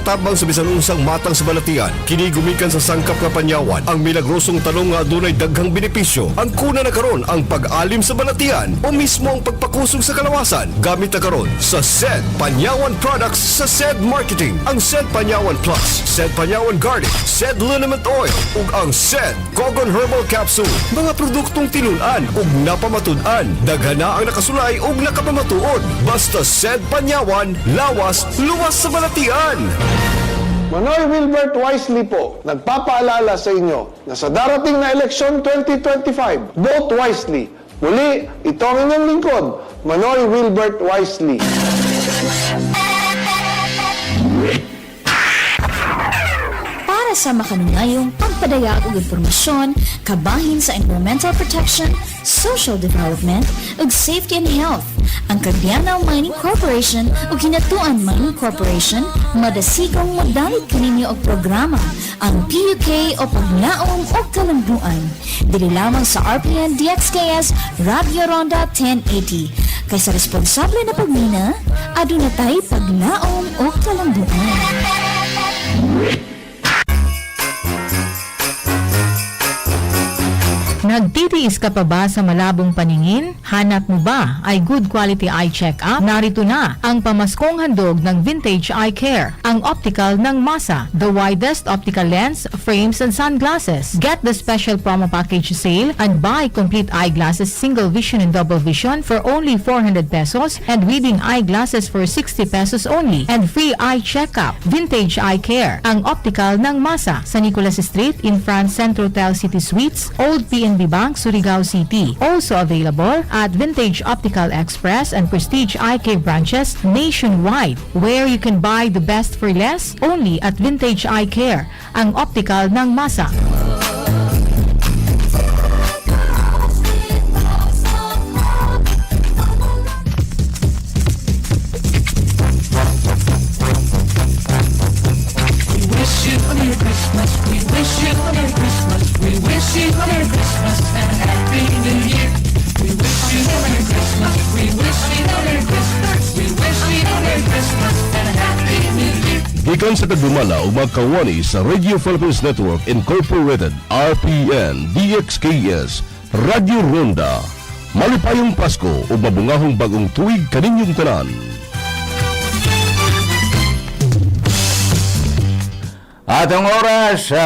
makatabang sa bisan unsang matang sa balatian. Kini gumikan sa sangkap nga panyawan ang milagrosong talong nga adunay daghang benepisyo. Ang kuna na karon ang pag-alim sa balatian o mismo ang pagpakusog sa kalawasan. Gamit na karon sa SED Panyawan Products sa SED Marketing. Ang SED Panyawan Plus, SED Panyawan Garden, SED Liniment Oil ug ang SED Cogon Herbal Capsule. Mga produktong tinunan ug napamatud-an. Daghan na ang nakasulay ug nakapamatuod. Basta SED Panyawan, lawas, luwas sa balatian. Manoy Wilbert Wisely po, nagpapaalala sa inyo na sa darating na eleksyon 2025, vote wisely. Muli, ito ang inyong lingkod, Manoy Wilbert Wisely. Para sa makanungayong pagpadayag og impormasyon, kabahin sa environmental protection, social development, ug safety and health, ang Cagayanao Mining Corporation ug Hinatuan Mining Corporation madasigong modalit kaninyo og programa ang PUK o Paglaom o Kalambuan. Dili lamang sa RPN DXKS Radio Ronda 1080. Kaysa responsable na pagmina, aduna tay paglaom o kalambuan. Nagtitiis ka pa ba sa malabong paningin? Hanap mo ba ay good quality eye check-up? Narito na ang pamaskong handog ng Vintage Eye Care, ang optical ng Masa, the widest optical lens, frames and sunglasses. Get the special promo package sale and buy complete eyeglasses single vision and double vision for only 400 pesos and reading eyeglasses for 60 pesos only and free eye check-up. Vintage Eye Care, ang optical ng Masa, sa Nicolas Street in France Centro Hotel City Suites, Old PNB Bank, Surigao City. Also available at Vintage Optical Express and Prestige Eye Care branches nationwide, where you can buy the best for less only at Vintage Eye Care, ang optical ng Masa. Gikan sa tagdumala o magkawani sa Radio Philippines Network Incorporated RPN DXKS Radio Ronda. Malipayong Pasko o mabungahong bagong tuig kaninyong tanan. Atong oras sa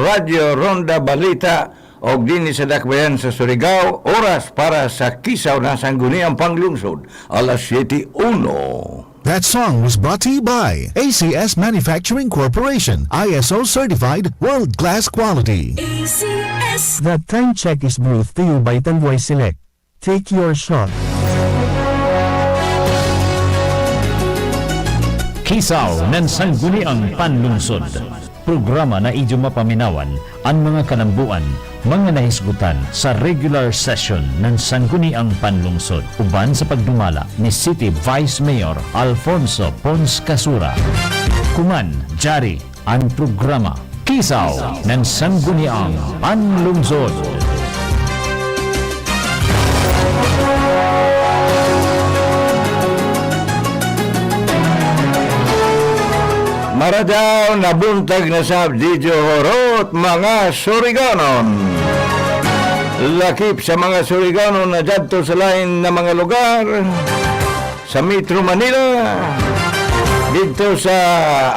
Radio Ronda Balita o din sa Dakbayan sa Surigao, oras para sa Kisaw nan Sangguniang Panlungsod, alas 7:01. That song was brought to you by ACS Manufacturing Corporation, ISO certified world-class quality. ACS. The time check is brought to you by Tanduay Select. Take your shot. Kisaw nan Sangguniang Panlungsod. Programa na idyo mapaminawan ang mga kalambuan, mga nahisgutan sa regular session ng Sangguniang Panlungsod uban sa pagdumala ni City Vice Mayor Alfonso Pons Casura. Kuman, jari ang programa Kisaw ng Sangguniang Panlungsod. Maradaw na buntag na sa Didyo Horot, mga Suriganon. Lakip sa mga Suriganon na dadto sa lain na mga lugar sa Metro Manila, dito sa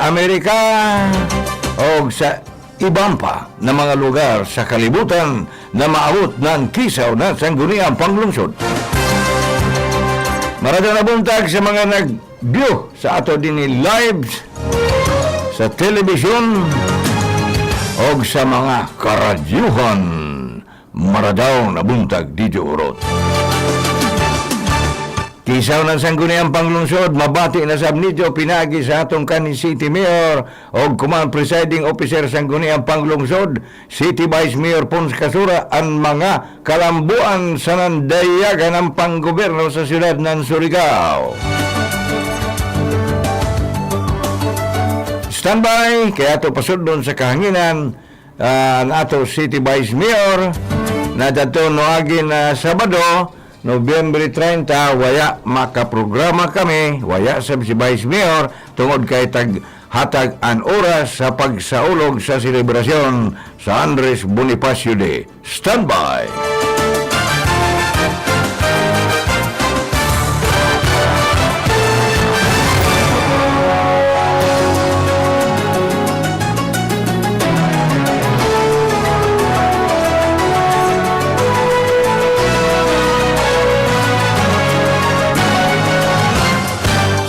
Amerika o sa ibang pa na mga lugar sa kalibutan na maabot ng Kisaw nan Sangguniang Panlungsod. Maradaw na buntag sa mga nag-view sa ato din live sa telebisyon o sa mga karadyuhan. Maradaw na buntag dito urot. Kisaw nan Sangguniang Panlungsod, mabati na sab nito pinagi sa atong kaning City Mayor o Command Presiding Officer Sangguniang Panlungsod, City Vice Mayor Pons Casura, ang mga kalambuan sa nandayagan ng panggoberno sa siyudad ng Surigao. Standby, kaya ito pasudon sa kahanginan ato City Vice Mayor na dato noagin na Sabado, Nobyembre 30, waya makaprograma kami, waya sa si Vice Mayor, tungod kay tag hatag ang oras sa pagsaulog sa selebrasyon sa Andres Bonifacio Day. Standby!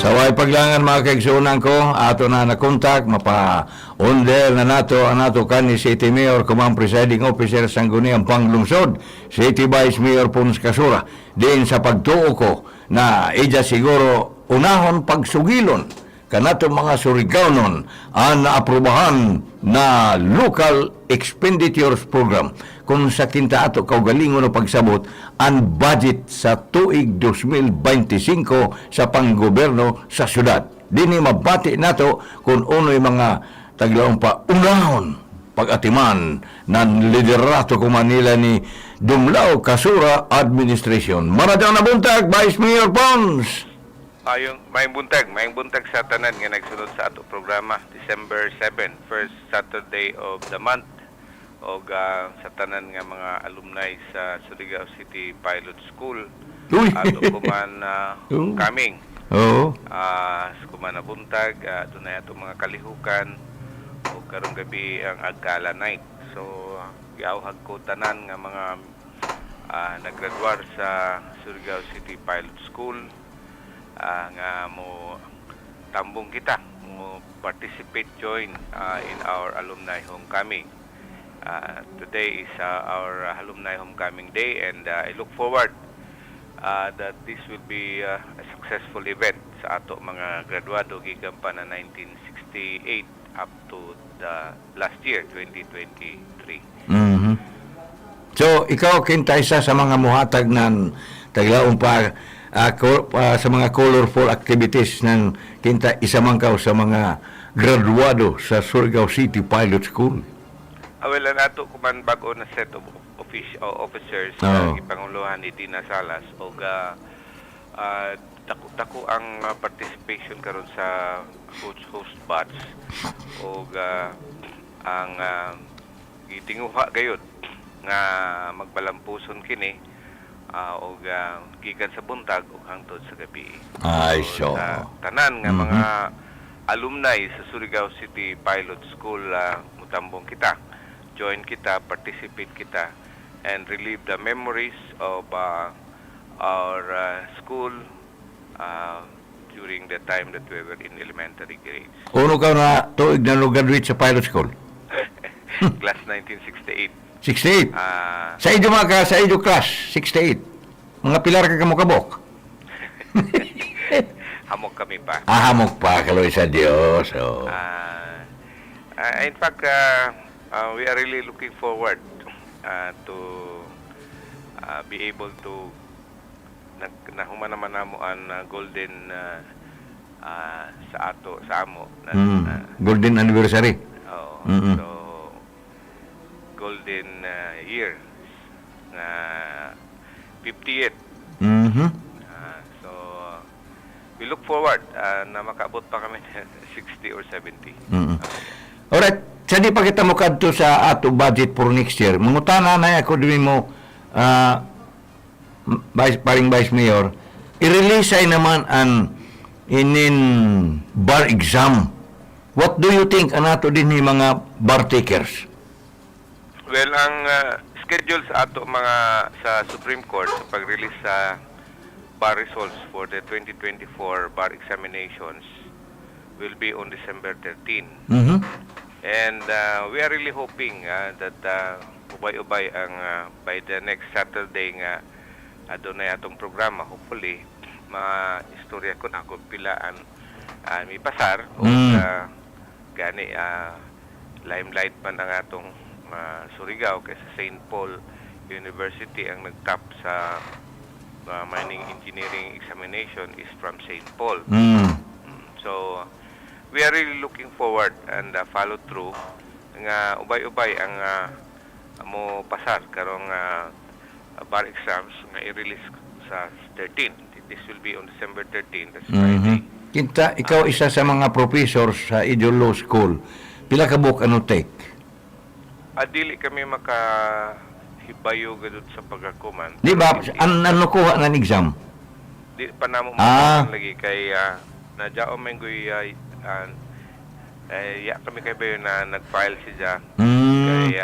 Saway paglangan mga kaigsunan ko, ato na nakontak, mapa-onder na nato ang nato ni City Mayor, Command Presiding Officer Sangguniang Panlungsod, City Vice Mayor Pons Kasura, din sa pagtuo ko na ija siguro unahon pagsugilon kanato mga Surigaonon ang naaprubahan na Local Expenditures Program kung sa kinta ato kaugalingon o pagsabot ang budget sa tuig 2025 sa panggoberno sa syudad. Dini mabati nato kung uno'y mga taglaong pa unahon pag-atiman ng liderato ko Manila ni Dumlao Kasura Administration. Maradang nabuntag, Vice Mayor Pons! Yung maayong buntag sa tanan nga nagsunod sa ato programa December 7, first Saturday of the month, o sa tanan nga mga alumni sa Surigao City Pilot School. Ato kuman coming. Oo. Kuman na buntag, doon na ato mga kalihukan o karong gabi ang Agkala Night. So giawhag ko tanan nga mga naggraduar sa Surigao City Pilot School. Nga mo tambong kita, mo participate, join in our alumni homecoming. Today is our alumni homecoming day, and I look forward that this will be a successful event sa ato mga graduado gikan pa na 1968 up to the last year 2023. Mm-hmm. So ikaw kinta isa sa mga muhatag ng taglaong pa sa mga colorful activities ng kinta isa man ka sa mga graduado sa Surigao City Pilot School. Well, nato kuman bago na set of officers ipanguluhan ni Dina Salas o dako ang participation karon sa host batch o ang gitinguha gayud nga magbalampuson kini o gikan sa buntag o hangtod sa gabi. So sa tanan nga mga alumni sa Surigao City Pilot School, mutambong kita, join kita, participate kita, and relive the memories of our school during the time that we were in elementary grades. Uno ka na tuig na graduate sa pilot school? Class 1968. 68? Sa inyo mga sa inyo class, 68. Mga pilar ka kamukabok? Hamok kami pa. Hamok pa, kaloy sa Diyos. Oh. In fact, we are really looking forward to be able to nahuman naman namo ang golden sa amo. Golden anniversary. So, golden year na 50th. So we look forward na makaabot pa kami 60 or 70. Alright, sa di pa kita mo kadto sa ato budget for next year, mangutana na ako din mo paring Vice Mayor, i-release ay naman ang inin bar exam. What do you think anato din ni mga bar takers? Well, ang schedule sa ato mga sa Supreme Court sa pag-release sa bar results for the 2024 bar examinations will be on December 13. And we are really hoping that ubay-ubay ang by the next Saturday nga adunay atong programa, hopefully mga istorya ko na kung pilaan may pasar o gani limelight man ang atong Surigao kaysa St. Paul University ang nag-top sa mining engineering examination is from St. Paul. So we are really looking forward and follow through nga ubay-ubay ang mo pasar karong bar exams nga i-release sa 13. This will be on December 13, that's Friday. Kinta, ikaw isa sa mga professor sa Idio Law School. Pila ka book ano take? Dili kami makahibayo gadud sa pagakuman. Di ba, ano kuha ng exam? Di pa namo Ah. lagi kay nadyaon man goy ya kami kay bayo na nag-file siya. Kay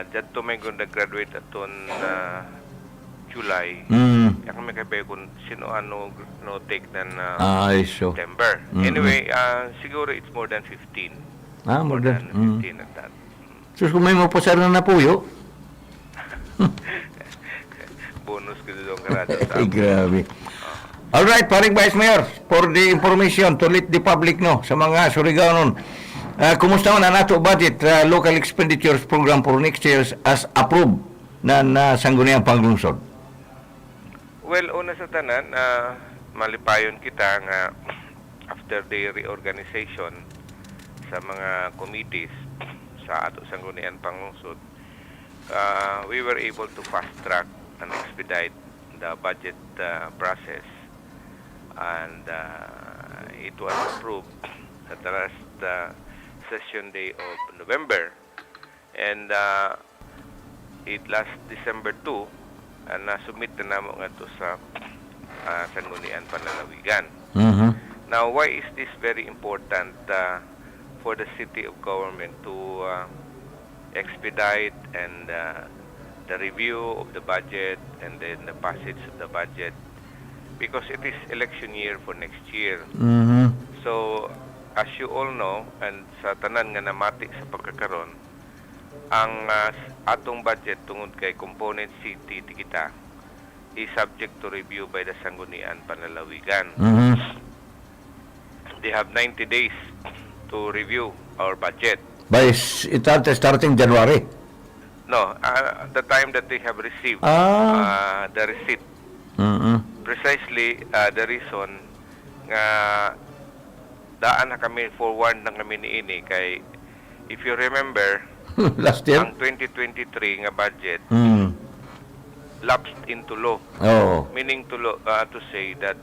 jadto may kung nag-graduate aton July. Ya kami kay bayo kung sino ano no take na So. September. Anyway, siguro it's more than 15. More than 15 at that. So, kung may mapasar na napuyo. Bonus ko doon karado. Ay, grabe. Alright, paring Vice Mayor, for the information to let the public know sa mga Surigaonon. Kumusta na nato budget local expenditures program for next year as approved na Sangguniang Panlungsod? Well, una sa tanan, malipayon kita nga after the reorganization sa mga committees sa ato Sangguniang Panlungsod, we were able to fast track and expedite the budget process, and it was approved at the last session day of November, and it last December 2, and na-submit na namo nga to sa Sangguniang Panlalawigan. Now, why is this very important for the city of government to expedite and the review of the budget and then the passage of the budget? Because it is election year for next year. So, as you all know, and sa tanan nga namati sa pagkakaroon, ang atong budget tungod kay component city kita is subject to review by the Sangguniang Panlalawigan. They have 90 days to review our budget. By starting January? No, the time that they have received the receipt. Precisely the reason nga daan na kami forward na kami niini kay if you remember Last year? ang 2023 nga budget lapsed into law. Meaning to say that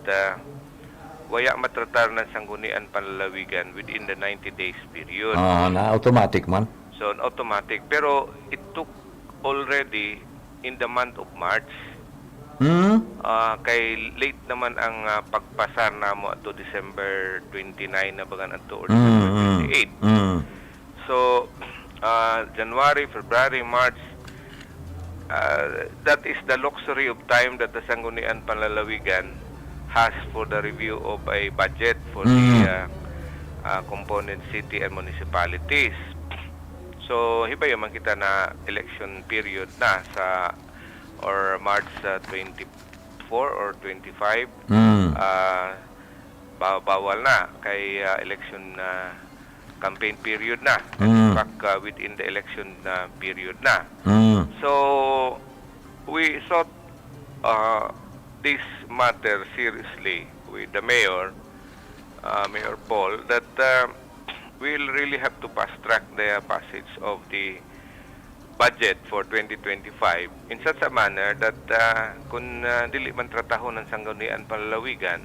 waya matratar ng Sangguniang Panlalawigan within the 90 days period. Na automatic man. So, automatic. Pero it took already in the month of March. Kay late naman ang pagpasar na mo to December 29 na bagan ato or December 28. So, January, February, March, that is the luxury of time that the Sangguniang Panlalawigan has for the review of a budget for the component city and municipalities. So, hibayo man kita na election period na sa or March 24 or 25. Bawal na kay election campaign period na. Back within the election period na. So, we thought this matter seriously with the mayor, Mayor Paul, that we'll really have to fast-track the passage of the budget for 2025 in such a manner that kung dili man tratahon ng Sangguniang Panlalawigan,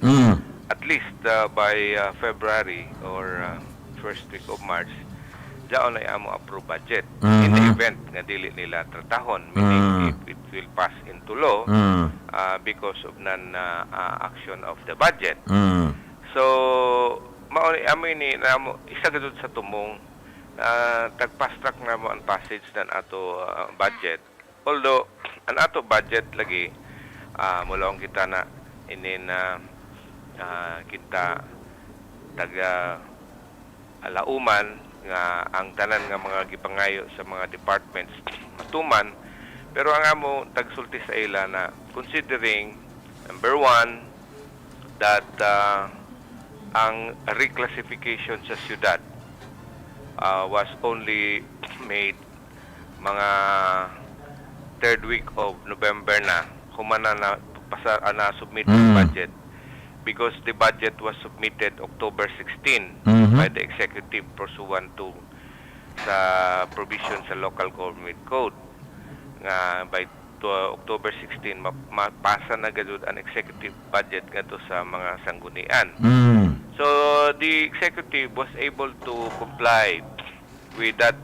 at least by February or first week of March, diyan na amo approve budget. In the event nga dili nila tratahon, meaning it will pass into law because of non-action of the budget. So, mauni amoy ni namo isa gadud sa tumong tag-fast-track na mo ang passage ng ato budget. Although, ang ato budget lagi, mulong kita na inin kita taga-alauman nga ang tanan nga mga gipangayo sa mga departments matuman, pero ang amo tagsulti sa ila na considering, number one, that ang reclassification sa syudad was only made mga third week of November na humana na submit ang budget because the budget was submitted October 16 by the executive pursuant to sa provision sa local government code nga by October 16 mapasa na gayud ang executive budget ngadto sa mga sanggunian. So the executive was able to comply with that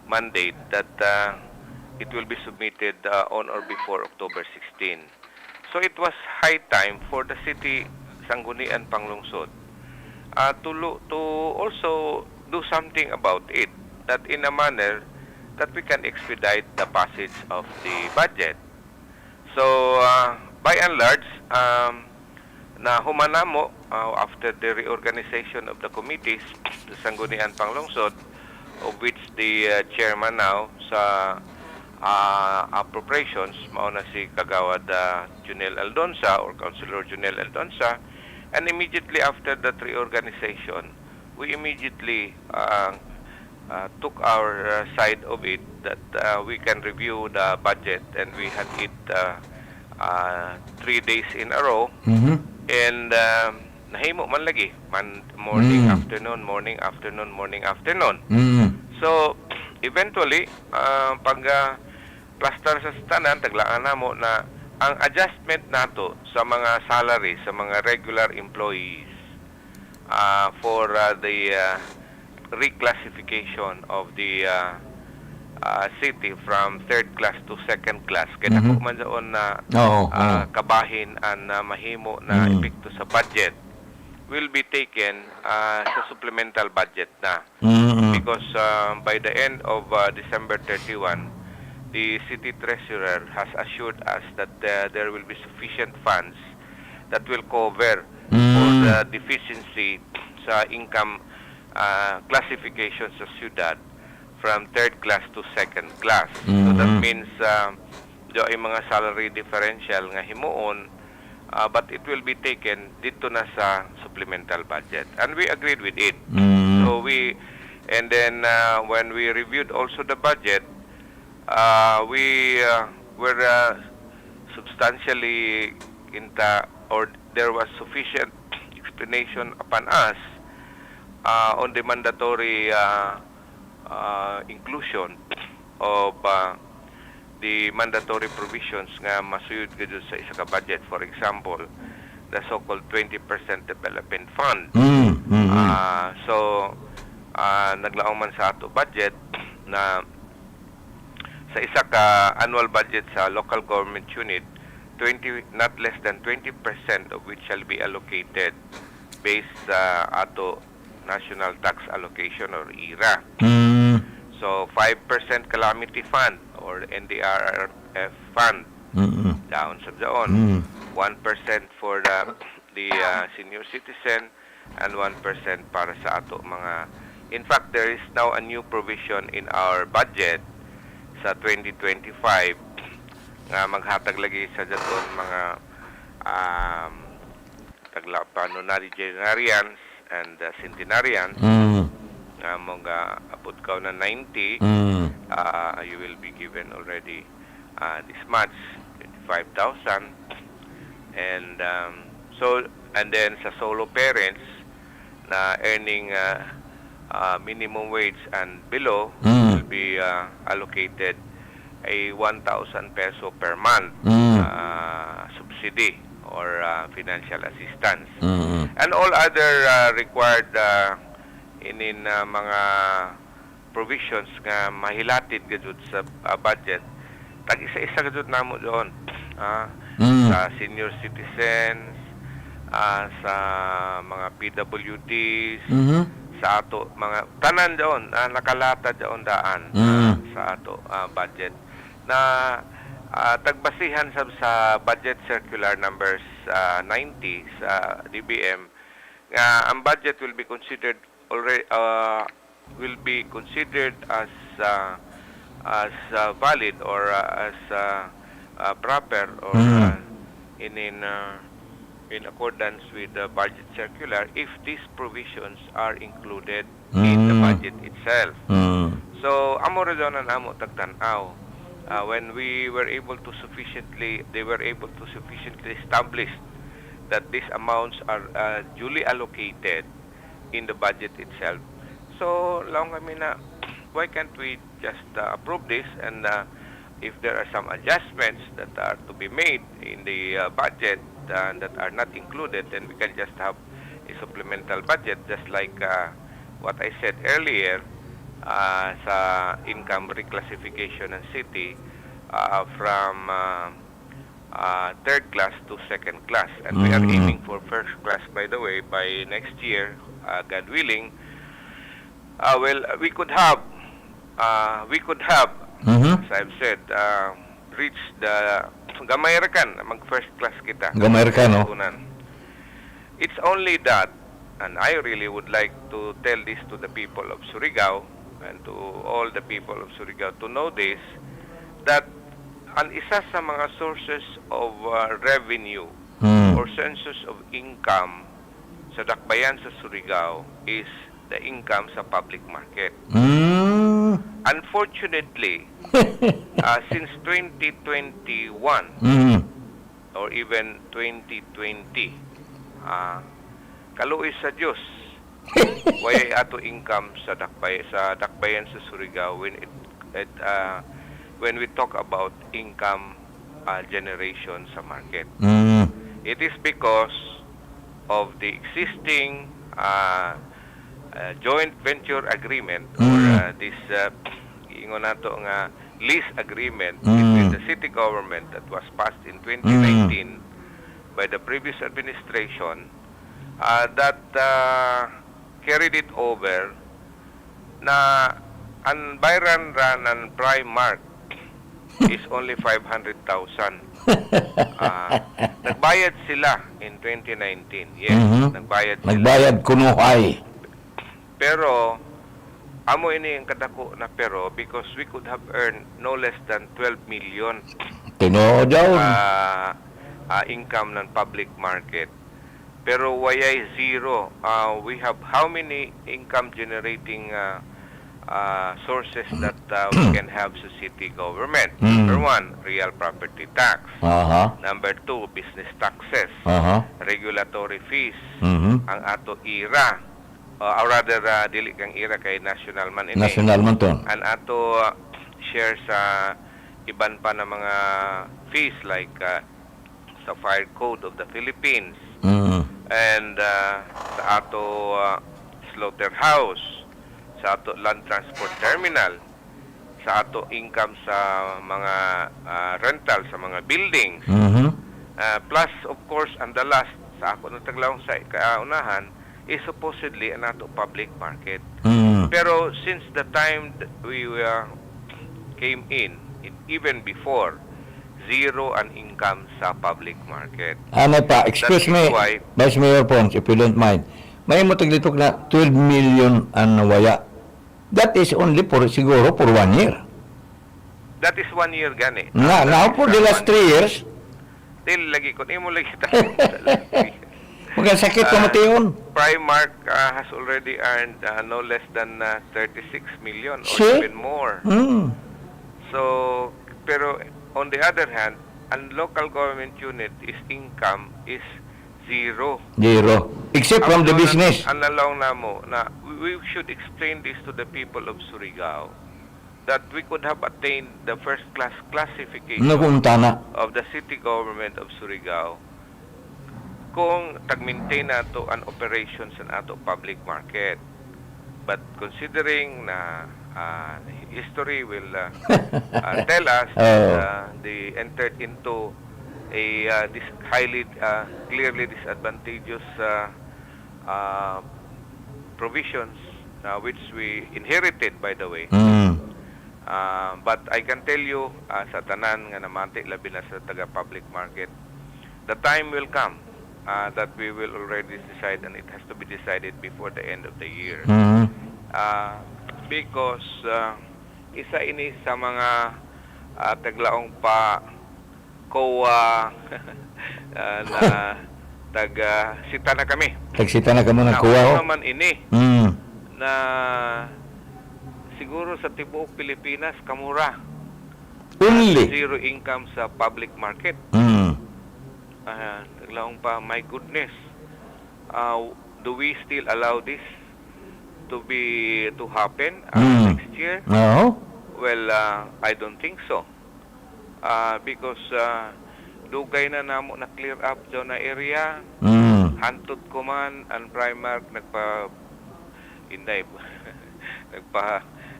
mandate that it will be submitted on or before October 16. So it was high time for the city Sangguniang Panlungsod to also do something about it, that in a manner that we can expedite the passage of the budget. So by and large, na humanamo after the reorganization of the committees, the Sangguniang Panlungsod, of which the chairman now sa appropriations, mauna si Kagawad Junel Aldonza or Councilor Junel Aldonza, and immediately after that reorganization, we immediately took our side of it, that we can review the budget, and we had it 3 days in a row. And nahimo man lagi morning, afternoon, morning, afternoon, morning, afternoon. So eventually pag plaster sa tanan, taglaan na mo na ang adjustment nato sa mga salary sa mga regular employees for the reclassification of the city from third class to second class. Kaya ako man doon na kabahin ang mahimo na epekto sa budget will be taken sa supplemental budget na. Because by the end of December 31, the city treasurer has assured us that there will be sufficient funds that will cover for the deficiency sa income classification sa syudad from third class to second class. So that means do ay mga salary differential nga himuon, but it will be taken dito na sa supplemental budget, and we agreed with it. So and then when we reviewed also the budget, we were substantially or there was sufficient explanation upon us on the mandatory inclusion of the mandatory provisions nga masuyod gud sa isa ka budget. For example, the so-called 20% development fund. So naglaong man sa ato budget na sa isa ka annual budget sa local government unit, not less than 20% of which shall be allocated based sa ato National Tax Allocation or IRA. So 5% calamity fund or NDRF fund down sa doon. 1% for the senior citizen and 1% para sa ato mga. In fact, there is now a new provision in our budget sa 2025 nga maghatag lagi sa daton mga panunaryarians and centenarians nga mga abot ka na 90, you will be given already this much 25,000, and and then sa solo parents na earning minimum wage and below will be allocated a 1,000 peso per month subsidy or financial assistance. And all other required mga provisions nga mahilatid gud sa budget, tag isa-isa gud namo doon sa senior citizens, sa mga PWDs, sa ato mga tanan doon nakalata doon daan sa ato budget na tagbasihan sa budget circular numbers 90 sa DBM nga ang budget will be considered as valid or as proper or in accordance with the budget circular if these provisions are included in the budget itself. So amo ra daw na amo tagtanaw when they were able to sufficiently establish that these amounts are duly allocated in the budget itself. So, lang kami na, why can't we just approve this and if there are some adjustments that are to be made in the budget that are not included, then we can just have a supplemental budget, just like what I said earlier sa income reclassification ng city from third class to second class. And we are aiming for first class, by the way, by next year, God willing. Well, we could have, as I've said, reach the gamay ra kan mag first class kita. Gamay ra ka, no? It's only that, and I really would like to tell this to the people of Surigao and to all the people of Surigao to know this, that ang isa sa mga sources of revenue or sources of income sa dakbayan sa Surigao is the income sa public market. Unfortunately, since 2021 or even 2020, kaluoy sa Diyos, why ato income sa dakbayan sa Surigao when we talk about income generation sa market. It is because of the existing joint venture agreement or this ingon nato nga lease agreement between the city government that was passed in 2019 by the previous administration that carried it over na ang bayaran ra ng Primark is only 500,000. Nagbayad sila in 2019. Yes, nagbayad sila. Nagbayad kunuhay. Pero amo ini ang kadako na pero because we could have earned no less than 12 million Tinuod daw. Income ng public market. Pero wayay zero. We have how many income generating sources that we can have sa city government? Number one, real property tax. Number two, business taxes. Regulatory fees. Ang ato IRA. Or rather, dili kang IRA kay national man ini. National man to. Ang ato share sa iban pa na mga fees like sa Fire Code of the Philippines. And sa ato slaughterhouse, sa ato land transport terminal, sa ato income sa mga rental sa mga buildings. Plus, of course, and the last, sa ako na taglawang sa kaunahan, is supposedly an ato public market. Pero since the time that we came in, even before, zero an income sa public market. Ano pa, excuse me, Vice Mayor Pons, if you don't mind. May mataglitok na 12 million ang nawaya. That is only for, siguro, for 1 year. That is 1 year gani. Now for the last 3 years, Dili lagi ko, imo lagi ta. magkasakit ka matiyon. Primark has already earned no less than 36 million or See? even more. So, pero on the other hand, ang local government unit is income is zero. Zero. Except from the business. Ang nalaw na mo, na we should explain this to the people of Surigao that we could have attained the first class classification Nakuntana. of the city government of Surigao kung tag-maintain nato an operations sa ato public market. But considering na history will tell us they entered into a highly clearly disadvantageous provisions which we inherited, by the way. But I can tell you sa tanan nga namati labi na sa taga public market, the time will come that we will already decide, and it has to be decided before the end of the year. Because isa ini sa mga taglaong pa COA na taga-sita na kami. Tagsita na ka mo ng Na kuha. una naman ini na siguro sa tibuok Pilipinas kamura. Only. Zero income sa public market. Taglaong pa, my goodness. Do we still allow this to happen next year? No. Well, I don't think so. because dugay na namo na clear up daw na area. Hantod ko man ang Primark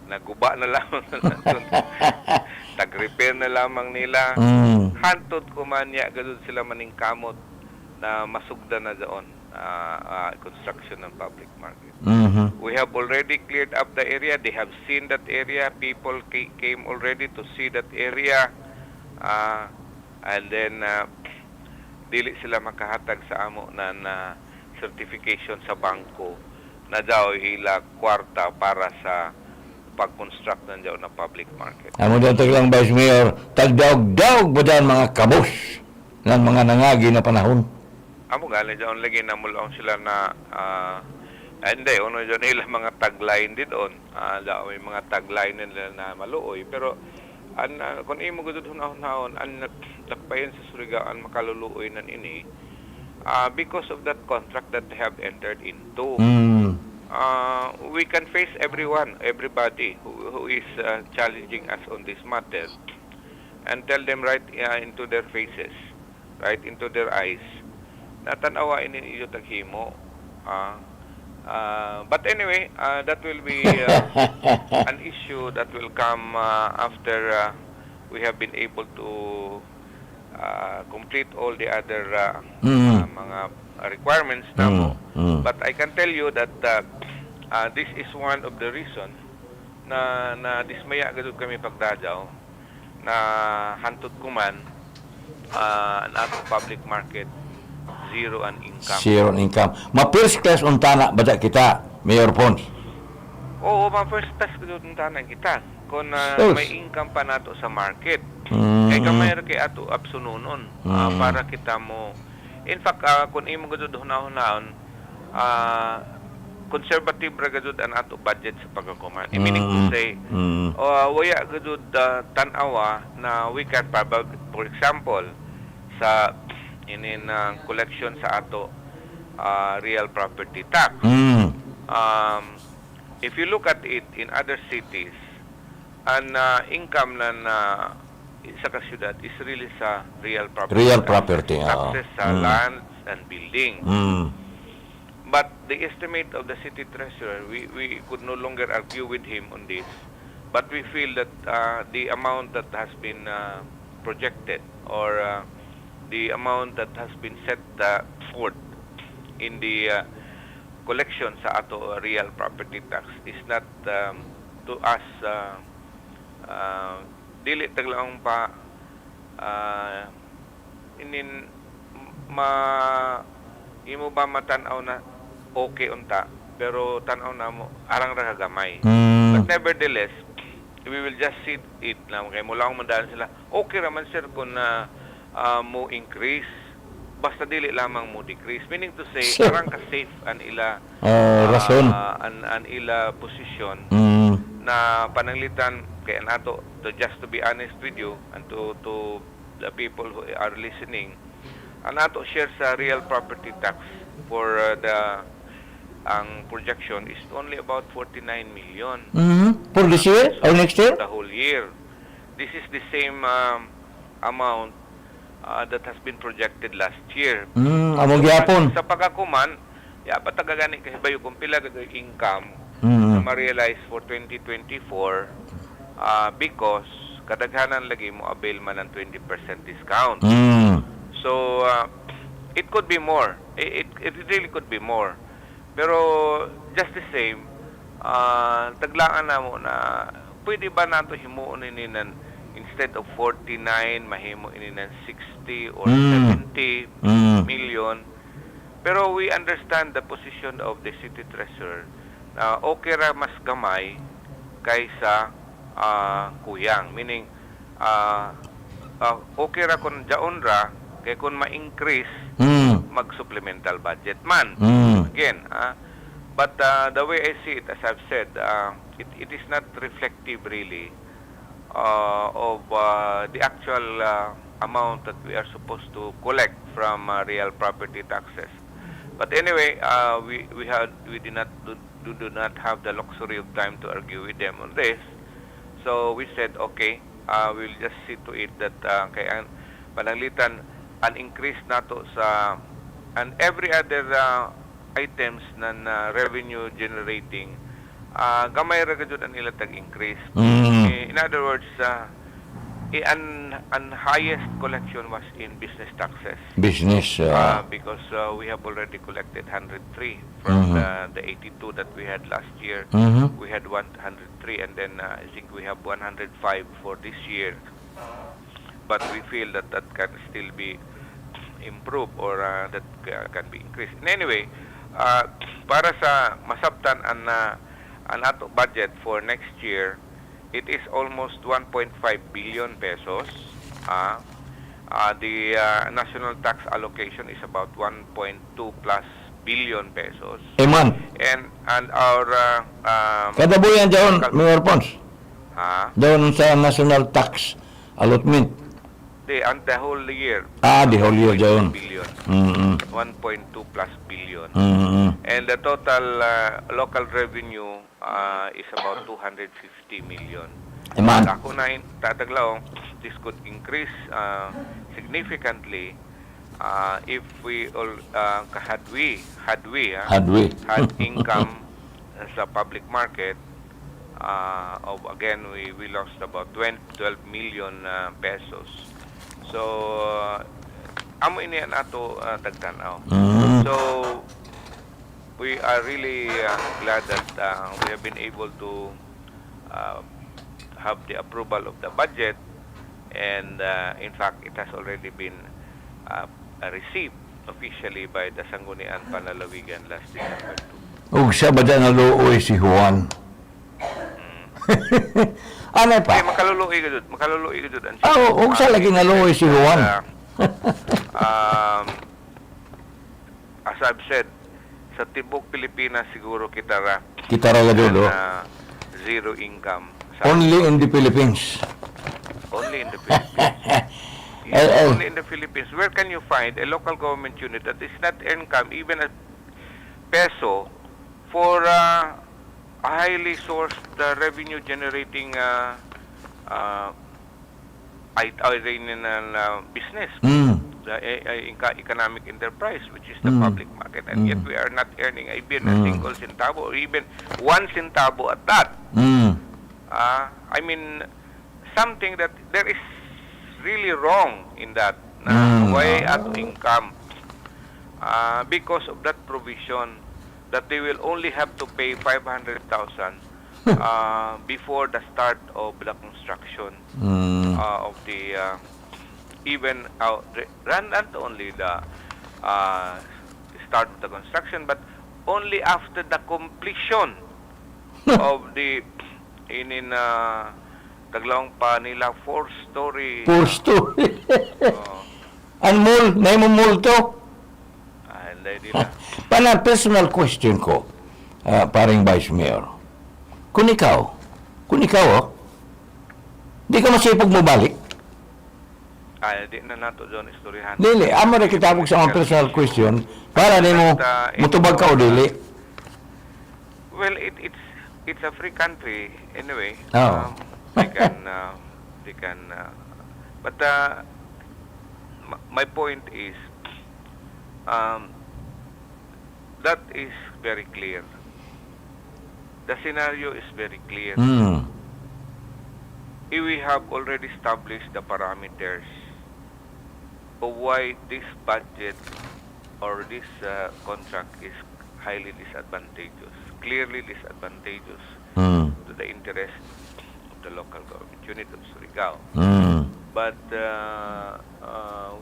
naguba na lamang tag-repair na lamang nila. Hantod ko man ya gadud sila maning kamot na masugda na doon construction ng public market. We have already cleared up the area. They have seen that area. People came already to see that area. And then dili sila makahatag sa amo na certification sa bangko na daw ila kwarta para sa pag-construct ng daw na public market. Amo daw lang, Vice Mayor, tagdaog-daog ba dyan mga kabus ng mga nangagi na panahon? Amo gali daw lagi na mulaong sila na hindi, uno dyan nila mga tagline din doon. Daw may mga tagline nila na maluoy. Pero kung imo gudud hunahon ang lakbayan sa Surigao ang makaluluoy nan ini because of that contract that they have entered into. We can face everybody who is challenging us on this matter and tell them right into their faces, right into their eyes, na tanawa ini iyo taghimo. But anyway, that will be an issue that will come after we have been able to complete all the other mga requirements namo. But I can tell you that this is one of the reasons na dismaya gadud kami pagdadaw na hantod kuman ang atong public market zero ang income. Zero ang income. Ma-first class untana ba kita, Mayor Pons? Oo, ma-first class gadud untana kita. Kung may income pa nato sa market. Kay kamay kay ato absununon para kita mo. In fact, kung imo gadud hunahon conservative ra gadud ang ato budget sa pagkakuman. Meaning to say, waya gadud tan-awa na we can for example sa inin collection sa ato real property tax. If you look at it in other cities, ang income na sa kasyudad is really sa real property. Real property. Taxes sa lands and buildings. But the estimate of the city treasurer, we could no longer argue with him on this. But we feel that the amount that has been projected or the amount that has been set forth in the collection sa ato real property tax is not to us dili taglaong pa imo ba matanaw na okay unta pero tanaw na mo arang ra kagamay. But nevertheless we will just see it lang kay mula akong mandalan sila okay raman sir kung mo increase basta dili lamang mo decrease, meaning to say arang ka safe an ila rason an ila position na pananglitan kay nato to just to be honest with you and to the people who are listening, nato share sa real property tax for ang projection is only about 49 million. For this year or next year? The whole year. This is the same amount that has been projected last year. Among gyapon. Sa pagkakuman, patagagani kasi bayo kung pila ka income na ma-realize for 2024 because kadaghanan lagi mo avail man ng 20% discount. So it could be more. It really could be more. Pero just the same, taglaan na mo na pwede ba nato himuon ini nan instead of 49 mahimo ini nan 60 or 70 million. Pero we understand the position of the city treasurer. Okay ra mas gamay kaysa kuyang, meaning okay ra kung jaon ra kay kung ma-increase mag-supplemental budget man. Again, but the way I see it, as I've said, it is not reflective really of the actual amount that we are supposed to collect from real property taxes. But anyway, we do not have the luxury of time to argue with them on this. So we said, okay, we'll just see to it that kaya pananglitan an increase nato sa and every other items na revenue generating gamay ra gud ang ila tag-increase. In other words, an highest collection was in business taxes. Business. Because we have already collected 103 from the 82 that we had last year. We had 103, and then I think we have 105 for this year. But we feel that that can still be improved or that can be increased. In anyway, para sa masabtan ang ato budget for next year, it is almost 1.5 billion pesos. The national tax allocation is about 1.2 plus billion pesos. A month. And our Kada buwan dyan, Mayor Pons. Doon sa national tax allotment. the whole year. The whole year 1.2 dyan. billion. 1.2 plus billion. And the total local revenue is about 250 million. Man. Ako na tataglaw, this could increase significantly if we all had income sa public market of again we lost about 12 million pesos. So amo ini ato tagtanaw. So we are really glad that we have been able to have the approval of the budget, and in fact it has already been received officially by the Sangguniang Panlungsod last December 2. Ug sa ba dyan naluoy si Juan? Ano pa? Makaluluoy ka dud. Ug sa lagi naluoy si Juan? As I've said, sa tibok Pilipinas siguro kita ra Dulo. zero income. Only in the Philippines. Only in the Philippines. Yes, only in the Philippines. Where can you find a local government unit that is not income even a peso for a highly sourced revenue generating business, the economic enterprise, which is the public market, and yet we are not earning even a single centavo or even 1 centavo at that. I mean, something that there is really wrong in that. Why ato income? Because of that provision that they will only have to pay 500,000 before the start of the construction of the even not only the start of the construction, but only after the completion of the taglawang pa nila 4-story. 4-story. Ang mall, na yung mall to? Hindi nila. Pana, personal question ko, paring Vice Mayor. Kung ikaw, di ka masipag mo balik? Di na nato doon istoryahan. Dili, amo na kitabog sa mga personal question, para ni mo, mutubag ka o dili? Well, it's a free country anyway. They can but my point is that is very clear. The scenario is very clear. We have already established the parameters of why this budget or this contract is highly disadvantageous, clearly disadvantageous to the interest of the local government unit of Surigao. But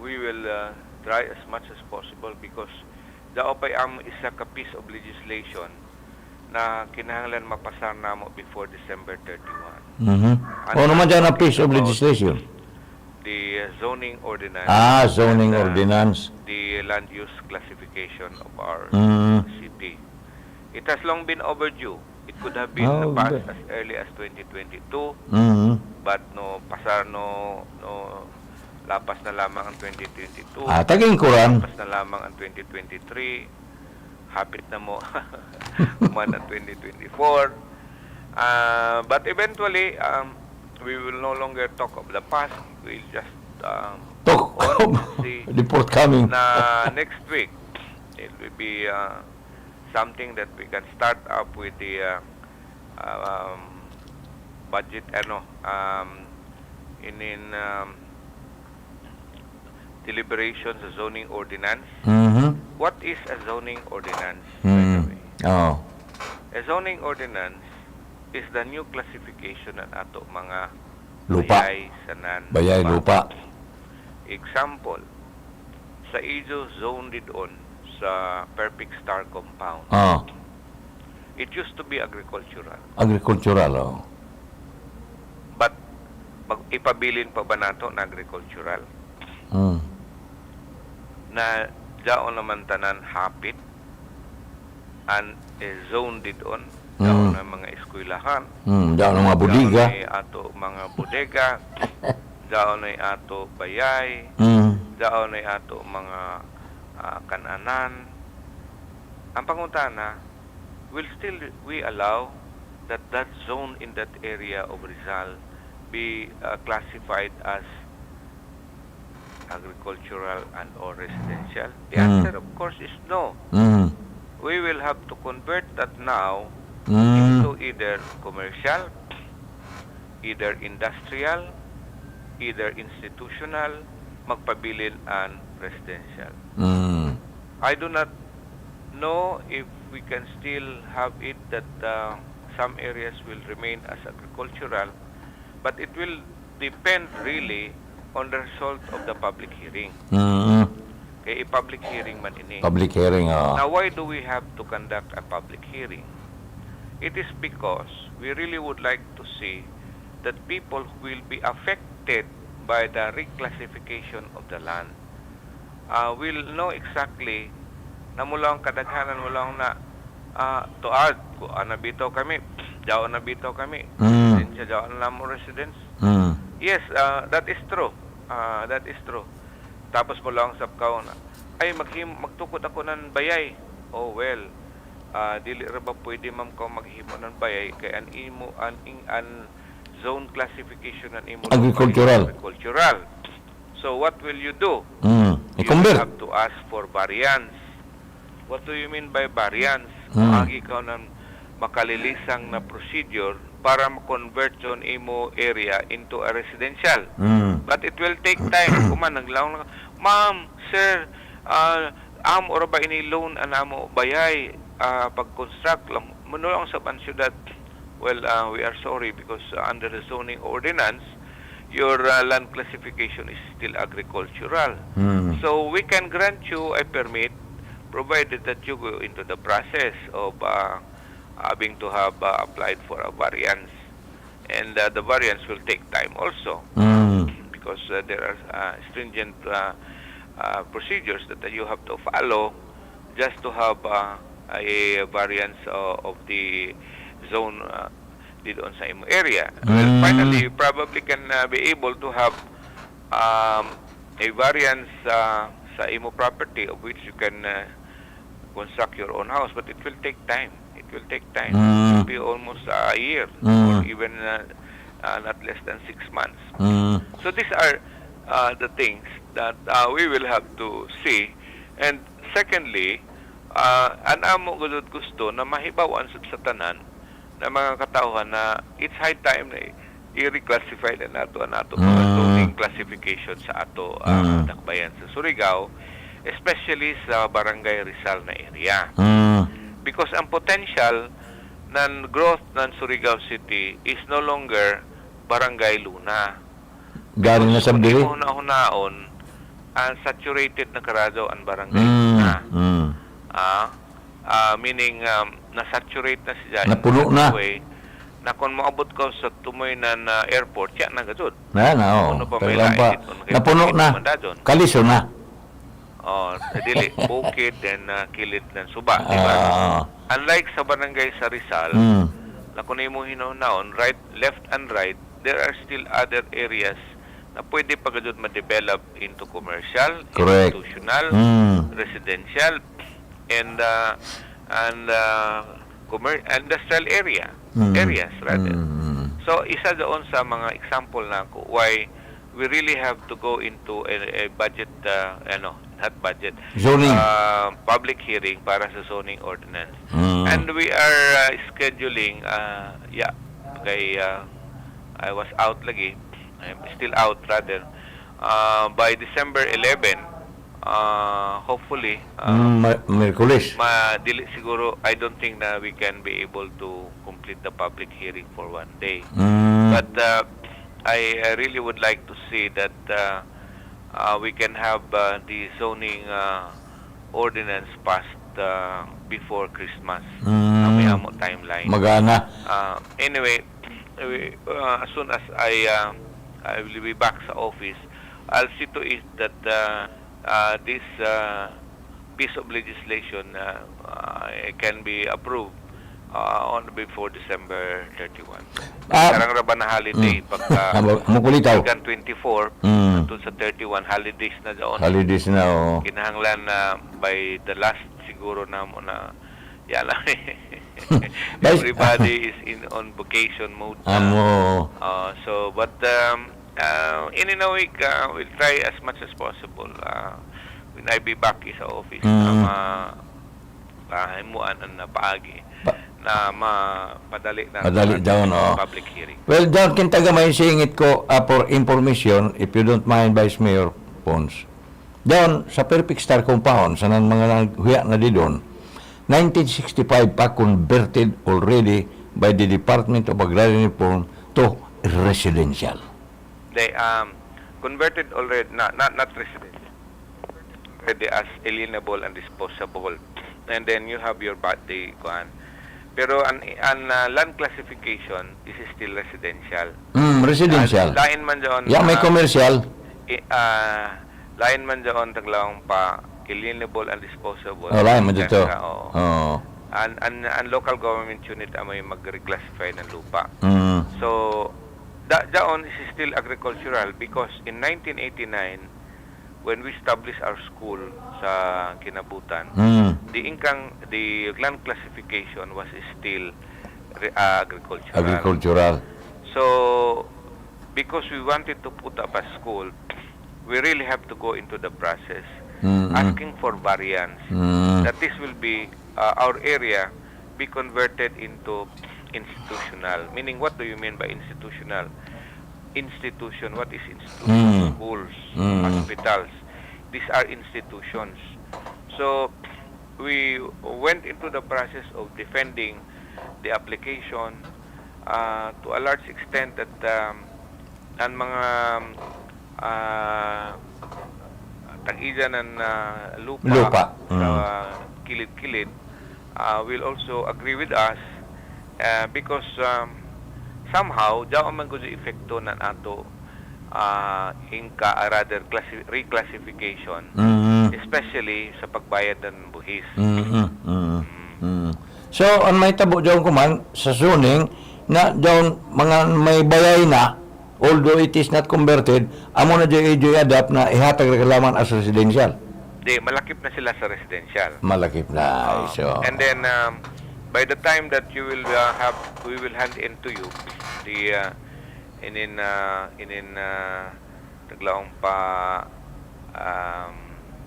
we will try as much as possible because the OPAM is a piece of legislation na kinahanglan mapasar namo before December 31. Ano naman dyan ang piece of legislation? The zoning ordinance. Zoning ordinance. The land use classification of our city. It has long been overdue. It could have been passed as early as 2022, but lapas na lamang ang 2022. Taging kuran. Lapas na lamang ang 2023. Hapit na mo man ang 2024. But eventually, we will no longer talk of the past. We'll just Talk on the the forthcoming. na next week. It will be something that we can start up with the budget, in deliberations, a zoning ordinance. What is a zoning ordinance, by the way? Oh. A zoning ordinance is the new classification ng ato mga Lupa. bayay sa nan Bayay lupa. Example, sa Izo zone didon sa Perfect Star compound. Ah. It used to be agricultural. Agricultural, oh. But ipabilin pa ba nato na agricultural? Na daon naman tanan hapit and zone didon daon na mga eskwelahan. Daon ng mga budiga. Daon ay ato mga bodega. Daon ay ato bayay. Daon ay ato mga kananan. Ang pangutana, will still we allow that zone in that area of Rizal be classified as agricultural and or residential? The answer, of course, is no. We will have to convert that now into either commercial, either industrial, either institutional, magpabilin, and residential. I do not know if we can still have it that some areas will remain as agricultural, but it will depend really on the result of the public hearing. Kaya public hearing man ini. Public hearing, Now, why do we have to conduct a public hearing? It is because we really would like to see that people who will be affected by the reclassification of the land will know exactly na mula ang kadaghanan mula ang na tuad ko anabitaw kami, jaw nabitaw kami, residensya jaw na mo residence. Yes, that is true. That is true. Tapos mula ang sapkaw na ay magtukod ako ng bayay. Oh well, dili ra ba pwede ma'am ko maghimo ng bayay kay an imo an zone classification ng imo Agricultural. Agricultural. So what will you do? You I-convert. have to ask for variance. What do you mean by variance? Agi ka ng makalilisang na procedure para ma-convert yon imo area into a residential. But it will take time. Kuman naglaong lang, ma'am, sir, amo ora ba ini loan anamo bayay pag-construct lang. Manulong sa syudad. Well, we are sorry because under the zoning ordinance, your land classification is still agricultural. So we can grant you a permit provided that you go into the process of having to have applied for a variance. And the variance will take time also because there are stringent procedures that you have to follow just to have a variance of the zone dito sa imo area. Well, finally, you probably can be able to have a variance sa imo property of which you can construct your own house, but it will take time. It will take time. It will be almost a year or even not less than 6 months. So these are the things that we will have to see. And secondly, an amo gudud gusto na mahibawan sa tanan na mga katauhan na it's high time na i-reclassify na nato mga zoning classification sa ato dakbayan sa Surigao, especially sa Barangay Rizal na area. Because ang potential ng growth ng Surigao City is no longer Barangay Luna. Galing na sa dili. Kung hunahon, saturated na karado ang Barangay Luna. Meaning na-saturate na siya. Napuno na. Na kung maabot ka sa tumoy na airport, siya na gazod. Oo. Napuno na. Kaliso na. Dili, bukid, then kilid ng suba. Diba? Unlike sa barangay sa Rizal, na kung mo hinahon, right, left and right, there are still other areas na pwede pa gazod ma-develop into commercial, institutional, residential, and industrial areas rather. So isa doon sa mga example na why we really have to go into a budget, not budget, Zoning. public hearing para sa zoning ordinance. And we are scheduling, I was out lagi, I'm still out rather, by December 11, hopefully, Merkulis. dili siguro, I don't think na we can be able to complete the public hearing for one day. But I really would like to see that we can have the zoning ordinance passed before Christmas. May amo timeline. Magana. Anyway, as soon as I will be back sa office, I'll see to it that this piece of legislation can be approved on before December 31. Karang raba na holiday pagka Mukulitaw. 24 until sa 31 holidays na doon. Holidays na, oo. Kinahanglan na by the last siguro na mo na yala. Everybody is on vacation mode. But in a week we'll try as much as possible when I be back sa office himuan na paagi na mapadali na down, public hearing. Well, down kintaga may singit ko for information, if you don't mind, Vice Mayor Pons. Down sa Perfect Star Compound, sa nang mga huya na di doon, 1965 pa converted already by the Department of Agrarian Reform to residential. They converted already, not residential, already as alienable and disposable. And then you have your birthday kuan. Pero an land classification is still residential. Residential. Lain man doon. May commercial. Lain man doon taglawang pa alienable and disposable. Lain man dito. Ang local government unit may mag-reclassify ng lupa. So daon is still agricultural because in 1989 when we established our school sa Kinabutan, the land classification was still agricultural. So, because we wanted to put up a school, we really have to go into the process, asking for variance, that this will be, our area, be converted into institutional. Meaning, what do you mean by institutional? Institution, what is institution? Schools, hospitals. These are institutions. So we went into the process of defending the application to a large extent that ang mga tag-ija ng lupa sa kilid-kilid will also agree with us because somehow daw man gud epekto nan ato rather reclassification, especially sa pagbayad ng buhis. So ang may tabo diyon kuman sa zoning na diyon mga may bayay na, although it is not converted, amo na diyo adapt na ihatag reklaman as residential. Malakip na sila sa residential. Malakip na. And then by the time that you will we will hand in to you the taglaong pa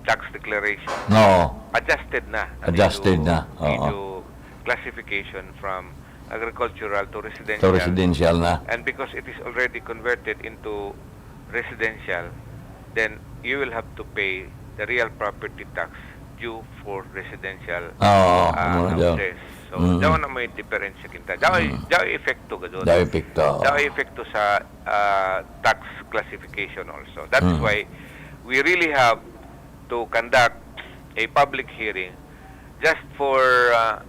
tax declaration. Adjusted na. Into classification from agricultural to residential. And because it is already converted into residential, then you will have to pay the real property tax due for residential houses. So, daw na may diferensya kinta. Daw epekto gado. Daw epekto sa tax classification also. That is why we really have to conduct a public hearing just for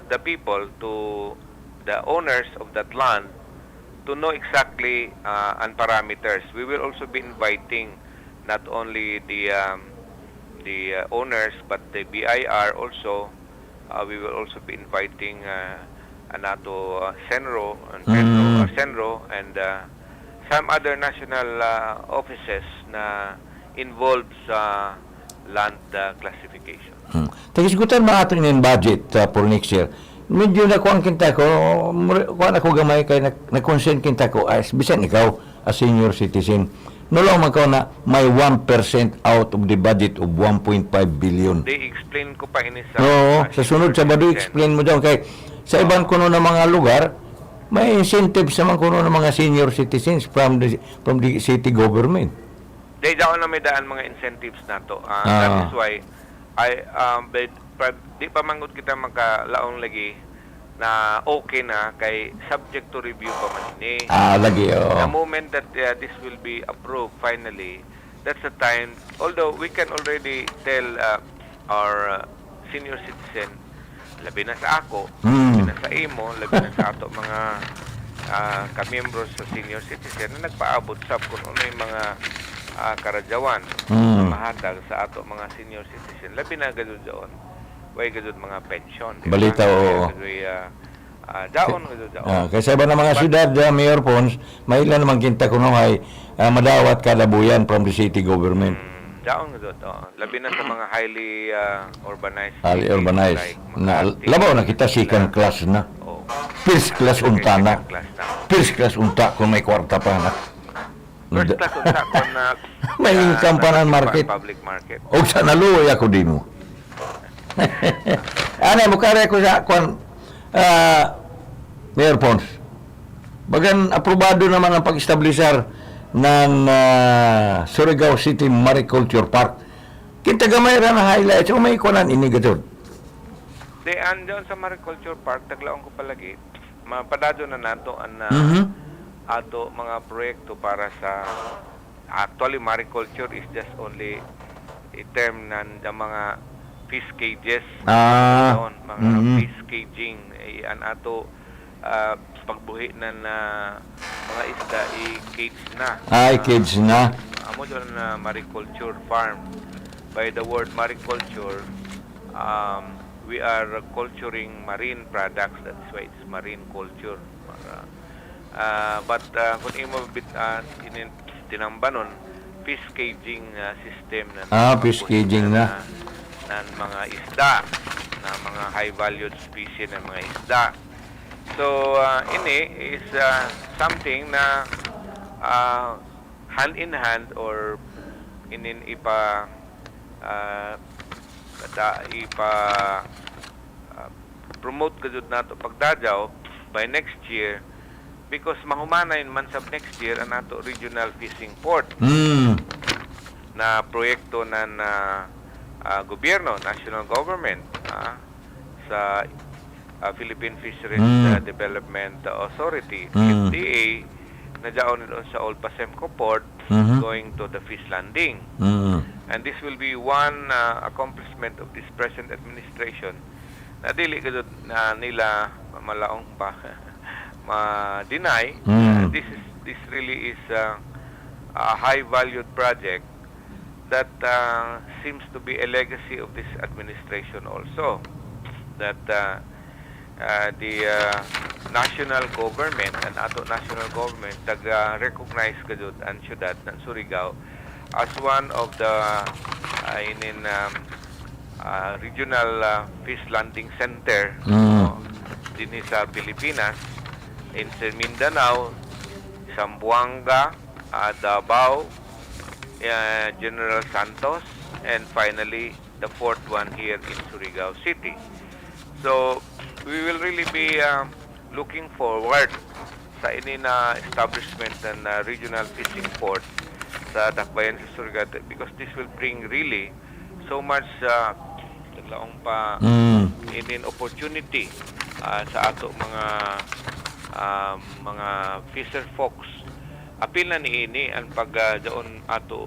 the people, the owners of that land, to know exactly ang parameters. We will also be inviting not only the owners but the BIR also. We will also be inviting Anato Senro and some other national offices na involved sa land classification. Tagisgutan ba ato in budget for next year? medyo nakuha kinta ko, kuha ako gamay kay na-concern kinta ko, as bisan ikaw, as senior citizen, no lang man na may 1% out of the budget of 1.5 billion. They explain ko pa ini sa... Oo, sa sunod sa Bado, explain mo daw kay sa ibang kuno ng mga lugar, may incentive sa mga kuno ng mga senior citizens from the city government. They daw na may daan mga incentives na to. That is why di pa manggod kita magkalaong lagi na okay na kay subject to review pa man ini. Lagi, The moment that this will be approved finally, that's the time, although we can already tell our senior citizen, labi na sa ako, labi na sa imo, labi na sa ato mga kamiyembros sa senior citizen na nagpaabot sa kung ano yung mga karadyawan na mahatag sa ato mga senior citizen. Labi na gadod doon. Way gadod mga pension. Balita, oo. Daon gadod doon. Kasi iba na mga syudad, Mayor Pons, may ilan naman kinta kuno ay madawat kada buyan from the city government. Daon gadod doon. Labi na sa mga highly urbanized. Highly cities urbanized. like Labaw na kita second class na. First class unta na. First class unta kung may kwarta pa na. First class unta kung may income pa ng market. Public market. O sa naluoy ako din mo. Ano, bukari ko sa Mayor Pons. Bagan aprobado naman ang pag-establisar ng Surigao City Mariculture Park. Kita gamay ra na highlights o may ikunan ini gatod. Doon sa Mariculture Park, taglaong ko palagi, mapadado na nato ang ato mga proyekto para sa actually mariculture is just only a term ng mga fish cages, mga fish caging, ang ato pagbuhi ng mga isda i-cage na. Cage na. Amo doon na mariculture farm. By the word mariculture, we are culturing marine products. That's why it's marine culture. But kung imo tinambanon, fish caging system na fish caging na ng mga isda, na mga high valued species ng mga isda. So ini is something na hand in hand or promote gud nato pagdadyaw by next year, because mahumanay man sa next year ang nato regional fishing port na proyekto ng gobyerno, national government, sa Philippine Fisheries Development Authority, FDA, na daon doon sa Old Pasemco Port, going to the fish landing. And this will be one accomplishment of this present administration na dili gud na nila malaong pa ma-deny. This really is a high valued project that seems to be a legacy of this administration also, that the national government and ato national government recognize gud ang syudad ng Surigao as one of the regional fish landing center din sa Pilipinas, in Mindanao, Zamboanga, Davao, General Santos, and finally the fourth one here in Surigao City. So we will really be looking forward sa establishment ng regional fishing port sa Dakbayan sa Surigao, because this will bring really so much opportunity sa ato mga fisher folks. Apil na niini ang pagdaon ato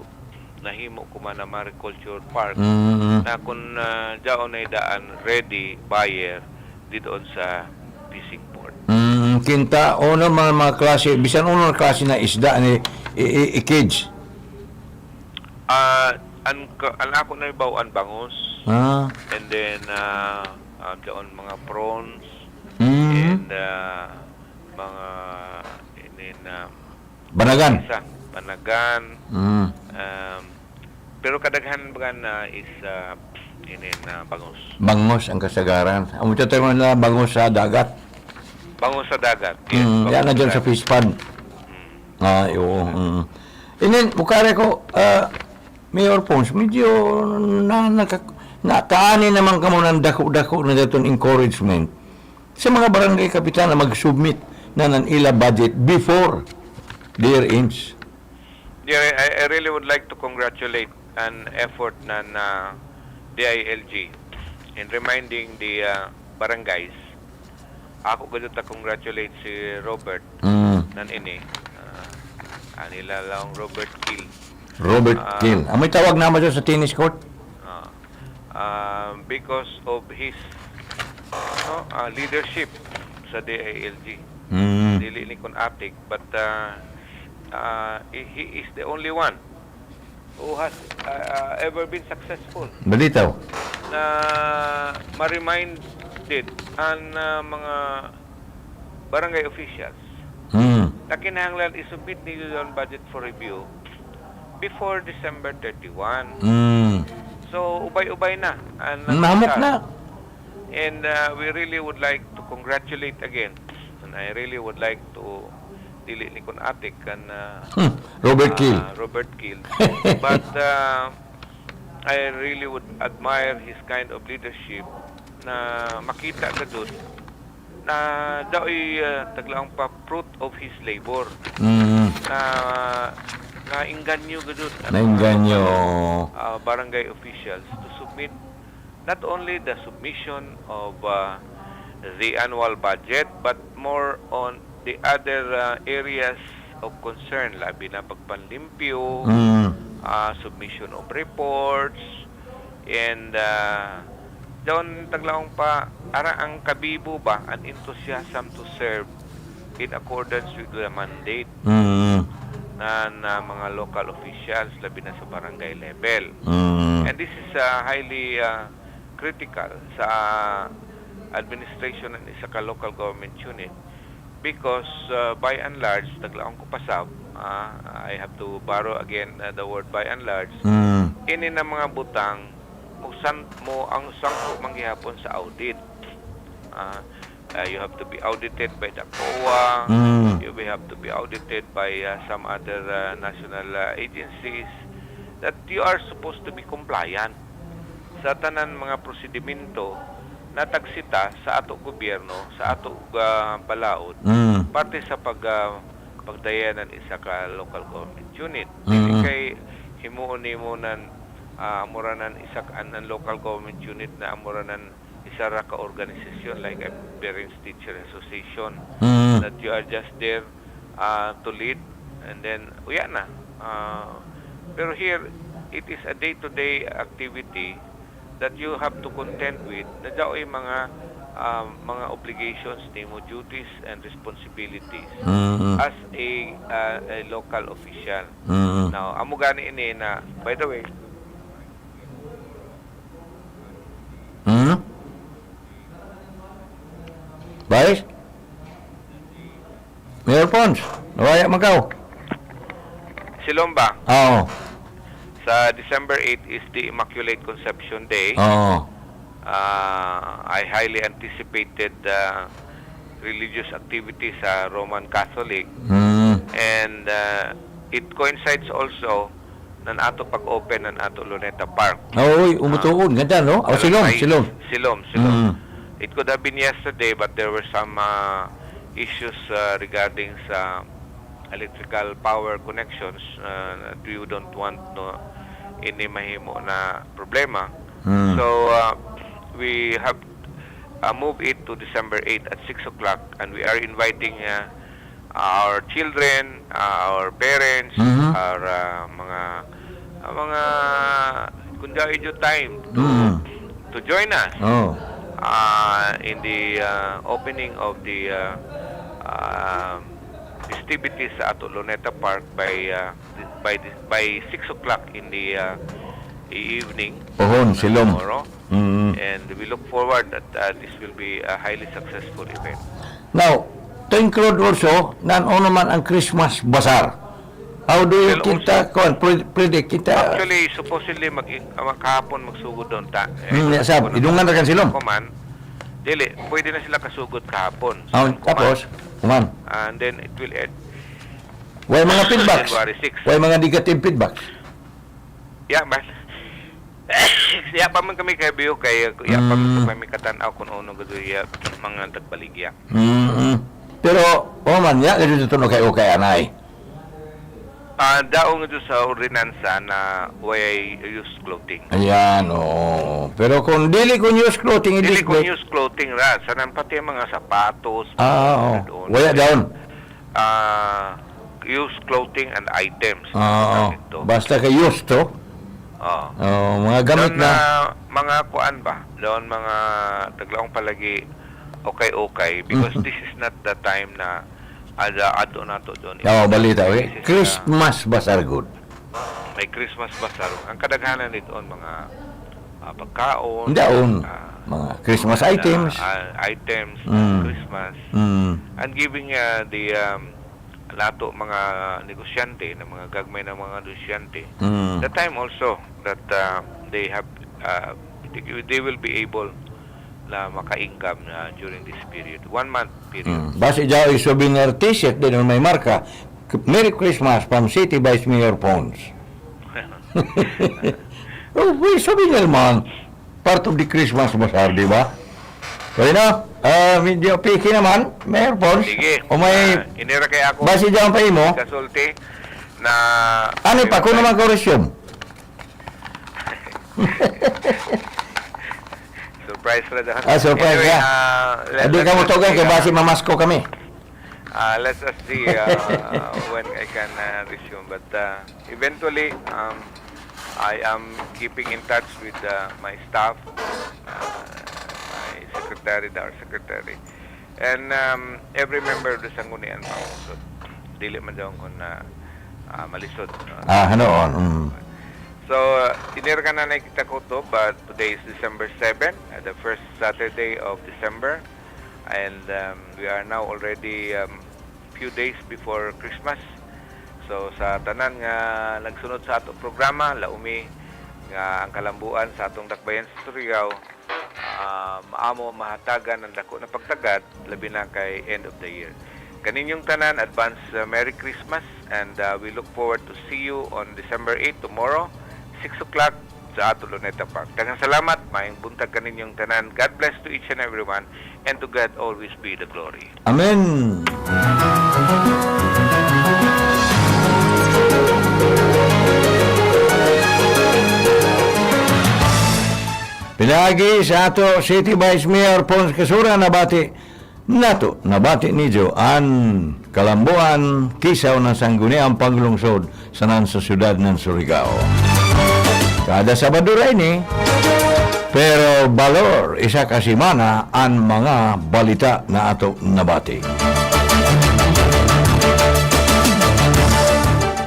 nahimo kuma na mariculture park na kung daon ay daan ready buyer doon sa fishing port. Kinta ono mga klase, bisan ono klase na isda ni i-cage. Ang ako na ibaw ang bangus, and then doon mga prawns, and mga banagan. Banagan, pero kadaghan ba na is bangus. Bangos ang kasagaran. Ang mga tayo nila bangos sa dagat. Bangus sa dagat. Yes, Yan na dyan sa fish pond. Oo. And then, bukare ko, Mayor Pons, medyo nakaani naman ka mo ng dako-dako na datong encouragement sa mga barangay kapitan na mag-submit na ng ila budget before the year ends. Yeah, I really would like to congratulate an effort ng DILG in reminding the barangays. Ako gusto ta congratulate si Robert nan ini. Anila lang Robert Kill. Robert Kill. Ang may tawag naman dyan sa tennis court? Because of his leadership sa DILG. Dili ni kon atik, but he is the only one who has ever been successful Balitaw. na ma-reminded ang mga barangay officials na kinahanglan isubmit nila yung budget for review before December 31. So, ubay-ubay na. Mahamok na. And we really would like to congratulate again. And I really would like to dili ni kun atik kan Robert Kill. Robert Kill. But I really would admire his kind of leadership na makita ka doon na daw taglaang pa fruit of his labor. Na inganyo ka doon. Nainganyo. Barangay officials to submit not only the submission of the annual budget but more on the other areas of concern, labi na pagpanlimpyo, submission of reports, and doon taglaong pa ara ang kabibo ba an enthusiasm to serve in accordance with the mandate na mga local officials, labi na sa barangay level. And this is highly critical sa administration ng isa ka local government unit because by and large, taglaong ko pasab, I have to borrow again the word by and large, ini na mga butang ang sangko manggihapon sa audit. You have to be audited by the COA, you will have to be audited by some other national agencies that you are supposed to be compliant sa tanan mga prosedimento na tagsita sa ato gobyerno, sa ato balaod, parte sa pagdayanan isa ka local government unit. Dili kay himuon-himunan amuranan isa ka an local government unit na amuranan isa ra ka organisasyon like a Parents Teacher Association that you are just there to lead and then uya na. Pero here it is a day-to-day activity that you have to contend with na daw ay mga obligations nimo, duties and responsibilities as a local official. Now amo gani ini na by the way Vice? Mayor Pons, nawaya magaw. Silomba. Oo. Sa December 8 is the Immaculate Conception Day. Oo. I highly anticipated religious activities sa Roman Catholic. And it coincides also ng ato pag-open ng ato Luneta Park. Oy, umutuon. Ganda, no? Oh, silom. It could have been yesterday, but there were some issues regarding sa electrical power connections that we don't want ini mahimo na problema. So we have moved it to December 8 at 6 o'clock, and we are inviting our children, our parents, our mga kung dahil time to join us. In the opening of the festivities sa ato Luneta Park by 6 o'clock in the evening tomorrow. And we look forward that this will be a highly successful event. Now, to include also, nan-o naman ang Christmas Bazaar. How do you Well, kita, predict kita? Actually, supposedly kahapon magsugod doon ta. Sab, idungan na kan silom. Kuman, dili, pwede na sila kasugod kahapon. Tapos, kuman. And then it will end. Way mga feedbacks. January 6. Way mga negative feedbacks. Yeah, man. Ya pa man kami kay Bio kay ya pa man kami katanaw kung ano gado ya mga tagbaligya. Pero, man, ya, gado dito no kay okay anay. Daong ito sa ordinansa na way used clothing. Ayan, Pero kung dili ko use clothing, Dili ko used clothing ra. Sanan pati mga sapatos. Wala down. Used clothing and items. Basta kay use to. Mga gamit doon na. Mga kuan ba? Doon mga taglaong palagi okay. Because this is not the time na ado na to doon. Balita, Christmas Bazaar good. May Christmas Bazaar. Ang kadaghanan nito mga pagkaon. Mga Christmas items. Items, Christmas. And giving the lato mga negosyante, na mga gagmay na mga negosyante. The time also that they have they will be able na maka-income during this period. 1 month period. Basi dyan yung souvenir t-shirt din may marka. Merry Christmas from City Vice Mayor Pons. Souvenir man. Part of the Christmas Bazaar, di ba? Kaya na, medyo picky naman, Mayor Pons. Sige. O may, inira kay ako. basi dyan pa mo. Kasulti na... Ano pa, kung naman korresyon? Surprise ra daw. Surprise Anyway, ka. Hindi ka mo togan kay basi mamasko kami. Let's just see when I can resume. But eventually, I am keeping in touch with my staff, my secretary, our secretary, and every member of the Sangguniang Panlungsod. Dili man daw kung malisod. So, inirga na nakita ko to, but today is December 7, the first Saturday of December. And we are now already few days before Christmas. So, sa tanan nga nagsunod sa atong programa, laumi nga ang kalambuan sa atong dakbayan sa Surigao, maamo mahatagan ng dako na pagtagad, labi na kay end of the year. Kaninyong tanan, advance Merry Christmas, and we look forward to see you on December 8 tomorrow, 6 o'clock sa ato Luneta Park. Daghang salamat, maayong buntag kaninyong tanan. God bless to each and everyone, and to God always be the glory. Amen. Pinagi sa ato City Vice Mayor Pons Kasura nabati niyo ang kalambuan Kisaw nan Sangguniang Panlungsod sa syudad ng Surigao. Kada Sabado rin pero balor isa kasimana ang mga balita na ato nabati.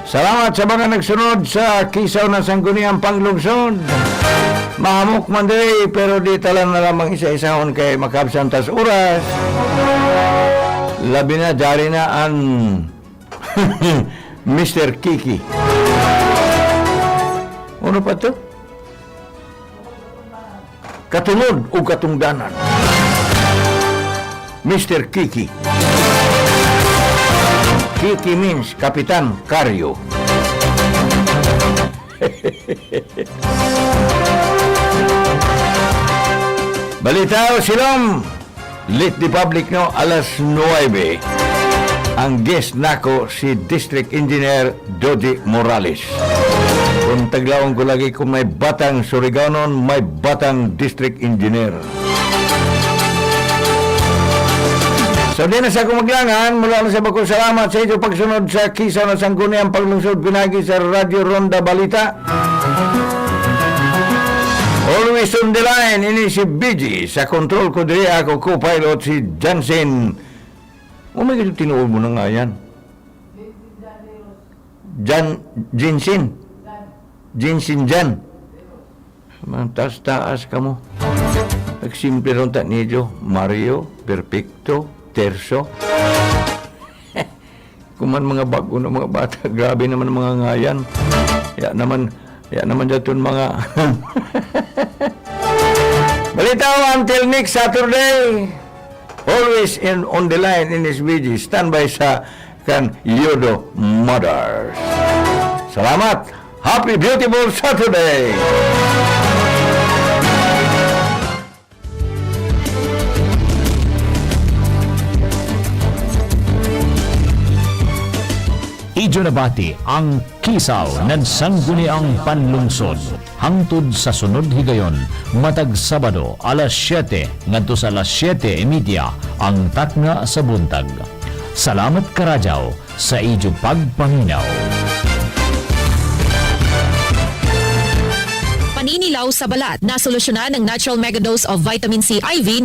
Salamat sa mga nagsunod sa Kisaw nan Sangguniang Panlungsod. Mahamok man day, pero di talan na lamang isa-isahon kay makabsantas oras. Labi na, jari na ang Mr. Kiki. Ano pa to? Katungod o katungdanan. Mr. Kiki. Kiki means Kapitan Karyo. Balitaw silang lit di public no alas 9. Ang guest nako si District Engineer Dodi Morales. Kung taglaong ko lagi kung may batang Surigaonon, may batang District Engineer. So di na sa kumaglangan, mula na sa bakong salamat sa inyo pagsunod sa Kisaw nan Sangguniang Panlungsod pinagi sa Radio Ronda Balita. Always on the line, ini si BG. Sa control ko diri ako co-pilot si Jansen. May ganito tinuod mo na nga yan. Jinsin. Taas-taas ka mo. Nagsimple ron ta niyo. Mario, Perfecto, Terso. kuman mga bago na mga bata, grabe naman ang mga ngayan. Ya naman dyan mga balitaw until next Saturday. Always on the line in SBG. Standby sa kan Yodo Mothers. Salamat. Happy beautiful Saturday. Idyo nabati ang Kisaw nan Sangguniang Panlungsod. Hangtod sa sunod higayon, matag Sabado, alas 7, ngadto sa alas 7:30, ang tatnga sa buntag. Salamat karadyaw sa idyo pagpaminaw. Paninilaw sa balat na solusyonan ng natural megadose of vitamin C IV ng